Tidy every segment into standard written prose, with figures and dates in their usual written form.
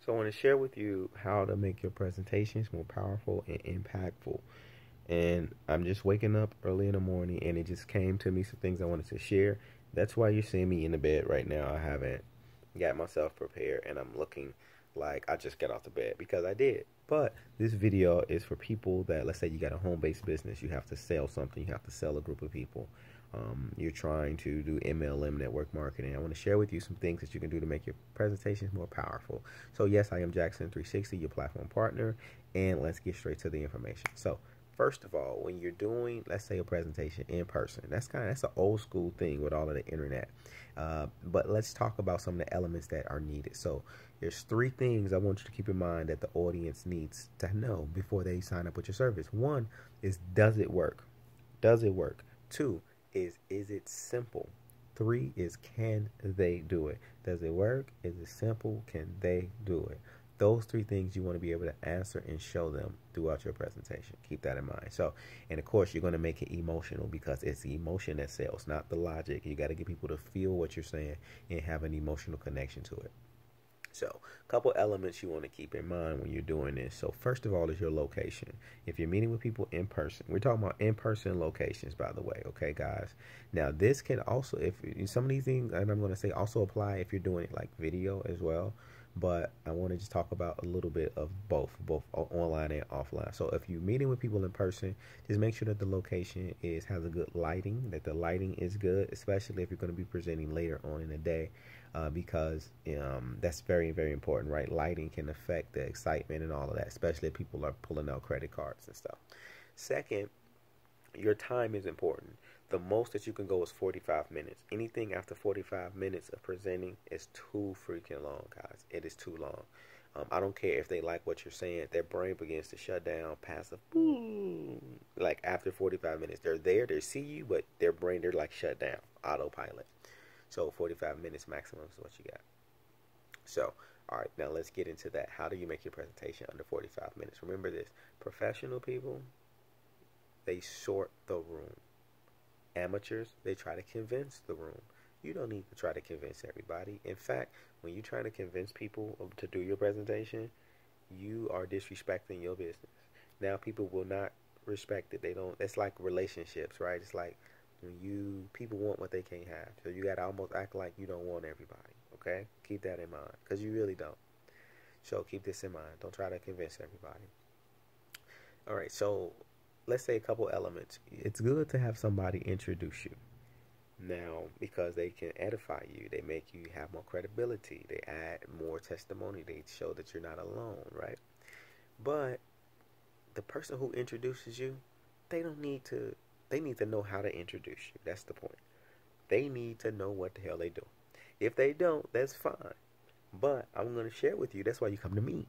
So I want to share with you how to make your presentations more powerful and impactful. And I'm just waking up early in the morning and it just came to me some things I wanted to share. That's why you're seeing me in the bed right now. I haven't got myself prepared and I'm looking like I just got off the bed because I did. But this video is for people that, let's say you got a home-based business, you have to sell something, you have to sell a group of people. You're trying to do MLM network marketing. I want to share with you some things that you can do to make your presentations more powerful. So yes, I am Jackson360, your platform partner, and let's get straight to the information. So first of all, when you're doing, let's say, a presentation in person, that's an old school thing with all of the internet. But let's talk about some of the elements that are needed. So there's three things I want you to keep in mind that the audience needs to know before they sign up with your service. One is, does it work? Does it work? Two is it simple? Three is, can they do it? Does it work? Is it simple? Can they do it? Those three things you want to be able to answer and show them throughout your presentation. Keep that in mind. So, and of course, you're going to make it emotional because it's the emotion that sells, not the logic. You got to get people to feel what you're saying and have an emotional connection to it. So, a couple elements you want to keep in mind when you're doing this. So, first of all is your location. If you're meeting with people in person, we're talking about in-person locations, by the way, okay, guys? Now, this can also, if some of these things, and I'm going to say also apply if you're doing it like video as well. But I want to just talk about a little bit of both online and offline. So if you're meeting with people in person, just make sure that the location has a good lighting, that the lighting is good, especially if you're going to be presenting later on in the day, because that's very, very important, right? Lighting can affect the excitement and all of that, especially if people are pulling out credit cards and stuff. Second, your time is important. The most that you can go is 45 minutes. Anything after 45 minutes of presenting is too freaking long, guys. It is too long. I don't care if they like what you're saying. Their brain begins to shut down, passive. Boom. Like after 45 minutes, they're there, they see you, but their brain, they're like shut down, autopilot. So 45 minutes maximum is what you got. So, all right, now let's get into that. How do you make your presentation under 45 minutes? Remember this, professional people, they sort the room. Amateurs, they try to convince the room. You don't need to try to convince everybody. In fact, when you're trying to convince people to do your presentation, you are disrespecting your business. Now people will not respect it. They don't. It's like relationships, right? It's like when people want what they can't have. So you got to almost act like you don't want everybody. Okay? Keep that in mind because you really don't. So keep this in mind. Don't try to convince everybody. All right, so let's say a couple elements. It's good to have somebody introduce you now because they can edify you. They make you have more credibility. They add more testimony. They show that you're not alone, right? But the person who introduces you, they need to know how to introduce you. That's the point. They need to know what the hell they do. If they don't, that's fine. But I'm going to share with you. That's why you come to me,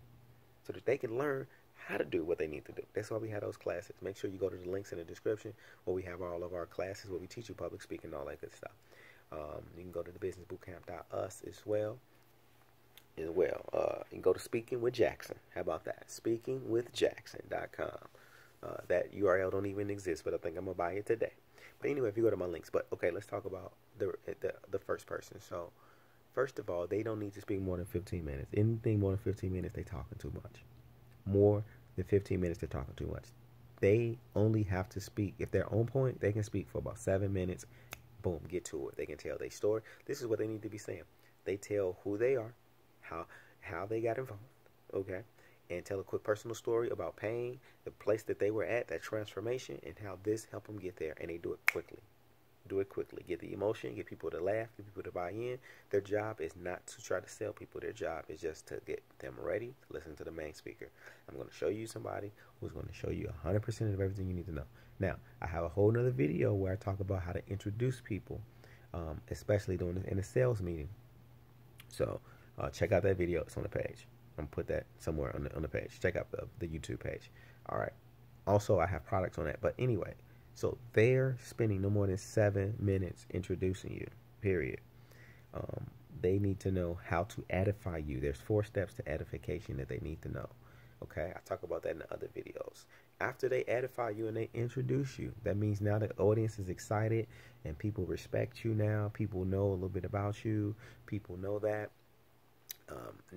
so that they can learn how to do what they need to do. That's why we have those classes. Make sure you go to the links in the description where we have all of our classes where we teach you public speaking and all that good stuff. You can go to the businessbootcamp.us as well. You can go to Speaking with Jackson. How about that? Speakingwithjackson.com. That URL don't even exist, but I think I'm gonna buy it today. But anyway, if you go to my links. But okay, let's talk about the first person. So first of all, they don't need to speak more than 15 minutes. Anything more than 15 minutes, they talking too much. More than 15 minutes, they're talking too much. They only have to speak. If they're on point, they can speak for about 7 minutes. Boom, get to it. They can tell their story. This is what they need to be saying. They tell who they are, how they got involved, okay, and tell a quick personal story about pain, the place that they were at, that transformation, and how this helped them get there. And they do it quickly. Do it quickly. Get the emotion, get people to laugh, get people to buy in. Their job is not to try to sell people. Their job is just to get them ready to listen to the main speaker. I'm going to show you somebody who's going to show you 100% of everything you need to know. Now, I have a whole nother video where I talk about how to introduce people, especially during in a sales meeting. So check out that video. It's on the page. I'm going to put that somewhere on the page. Check out the YouTube page. All right. Also, I have products on that. But anyway, so they're spending no more than 7 minutes introducing you, period. They need to know how to edify you. There's 4 steps to edification that they need to know. Okay, I talk about that in the other videos. After they edify you and they introduce you, that means now the audience is excited and people respect you now. People know a little bit about you. People know that.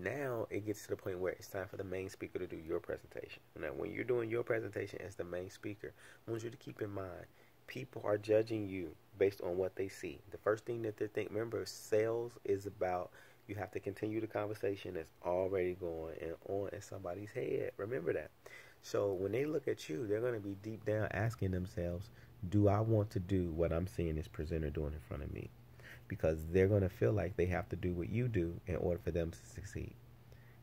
now it gets to the point where it's time for the main speaker to do your presentation. Now, when you're doing your presentation as the main speaker, I want you to keep in mind, people are judging you based on what they see. The first thing that they think, remember, sales is about you have to continue the conversation that's already going and on in somebody's head. Remember that. So when they look at you, they're going to be deep down asking themselves, do I want to do what I'm seeing this presenter doing in front of me? Because they're going to feel like they have to do what you do in order for them to succeed,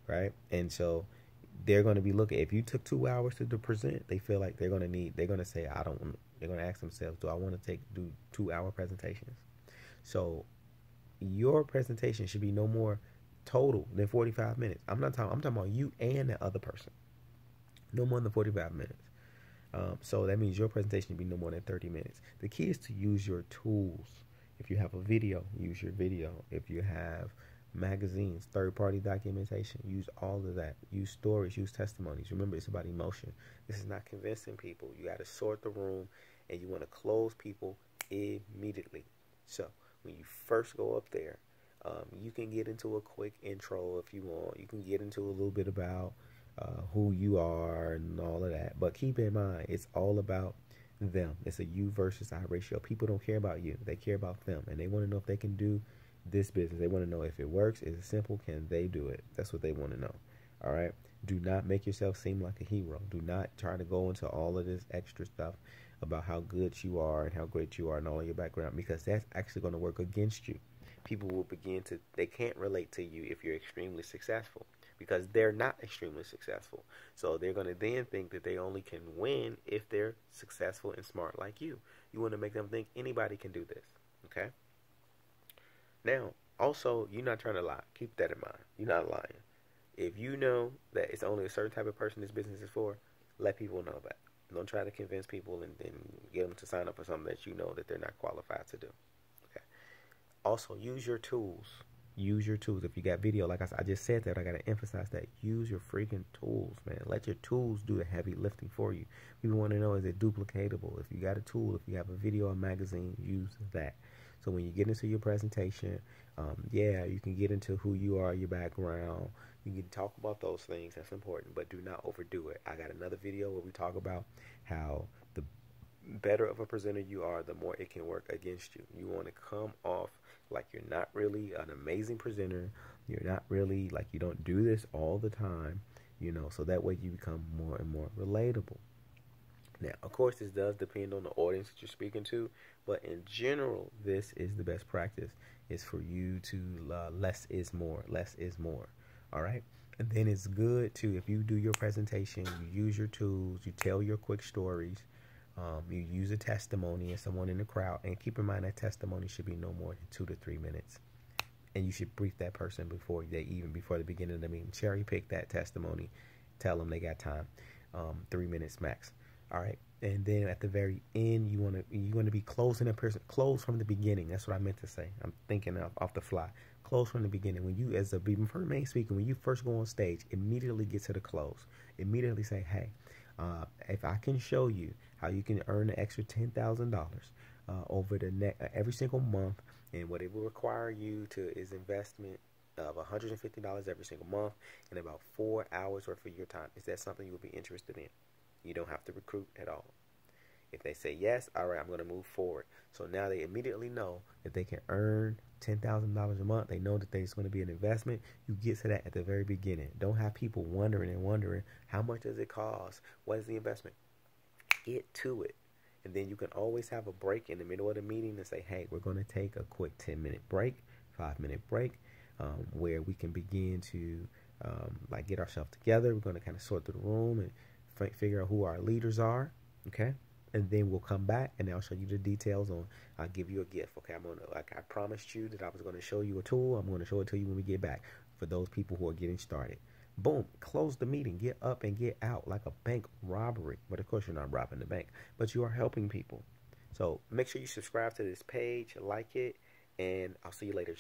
right? And so they're going to be looking, if you took 2 hours to present, they feel like they're going to say, they're going to ask themselves, do I want to do 2-hour presentations? So your presentation should be no more total than 45 minutes. I'm talking about you and the other person. No more than 45 minutes. So that means your presentation should be no more than 30 minutes. The key is to use your tools. If you have a video, use your video. If you have magazines, third-party documentation, use all of that. Use stories, use testimonies. Remember, it's about emotion. This is not convincing people. You got to sort the room, and you want to close people immediately. So when you first go up there, you can get into a quick intro if you want. You can get into a little bit about who you are and all of that. But keep in mind, it's all about them. It's a you versus I ratio. People don't care about you. They care about them. And they want to know if they can do this business. They want to know if it works. Is it simple? Can they do it? That's what they want to know. All right? Do not make yourself seem like a hero. Do not try to go into all of this extra stuff about how good you are and how great you are and all of your background, because that's actually going to work against you. People will they can't relate to you if you're extremely successful, because they're not extremely successful. So they're going to then think that they only can win if they're successful and smart like you. You want to make them think anybody can do this, okay? Now, also, you're not trying to lie. Keep that in mind. You're not lying. If you know that it's only a certain type of person this business is for, let people know that. Don't try to convince people and then get them to sign up for something that you know that they're not qualified to do. Okay. Also, use your tools. Use your tools. If you got video, like I just said that, I got to emphasize that. Use your freaking tools, man. Let your tools do the heavy lifting for you. People want to know, is it duplicatable? If you got a tool, if you have a video or magazine, use that. So when you get into your presentation, you can get into who you are, your background. You can talk about those things. That's important, but do not overdo it. I got another video where we talk about how the better of a presenter you are, the more it can work against you. You want to come off like you're not really an amazing presenter. You're not really, like, you don't do this all the time, so that way you become more and more relatable. Now, of course, this does depend on the audience that you're speaking to, but in general, this is the best practice, is for you to less is more. Less is more. All right? And then it's good, too, if you do your presentation, you use your tools, you tell your quick stories, you use a testimony and someone in the crowd, and keep in mind that testimony should be no more than 2 to 3 minutes. And you should brief that person before the beginning of the meeting. Cherry pick that testimony. Tell them they got time. 3 minutes max. All right, and then at the very end, you want to be closing a person. Close from the beginning. That's what I meant to say. I'm thinking off the fly. Close from the beginning. When you, as a main speaker, when you first go on stage, immediately get to the close. Immediately say, hey, if I can show you how you can earn an extra $10,000 over every single month, and what it will require you to is investment of $150 every single month and about 4 hours worth of your time. Is that something you would be interested in? You don't have to recruit at all. If they say yes, all right, I'm going to move forward. So now they immediately know that they can earn $10,000 a month. They know that there's going to be an investment. You get to that at the very beginning. Don't have people wondering, how much does it cost? What is the investment? Get to it. And then you can always have a break in the middle of the meeting and say, hey, we're going to take a quick 10-minute break, 5-minute break, where we can begin to get ourselves together. We're going to kind of sort through the room and figure out who our leaders are, okay? And then we'll come back and I'll show you the details I'll give you a gift, okay? I promised you that I was going to show you a tool. I'm going to show it to you when we get back for those people who are getting started. Boom, close the meeting, get up and get out like a bank robbery. But of course you're not robbing the bank, but you are helping people. So make sure you subscribe to this page, like it, and I'll see you later.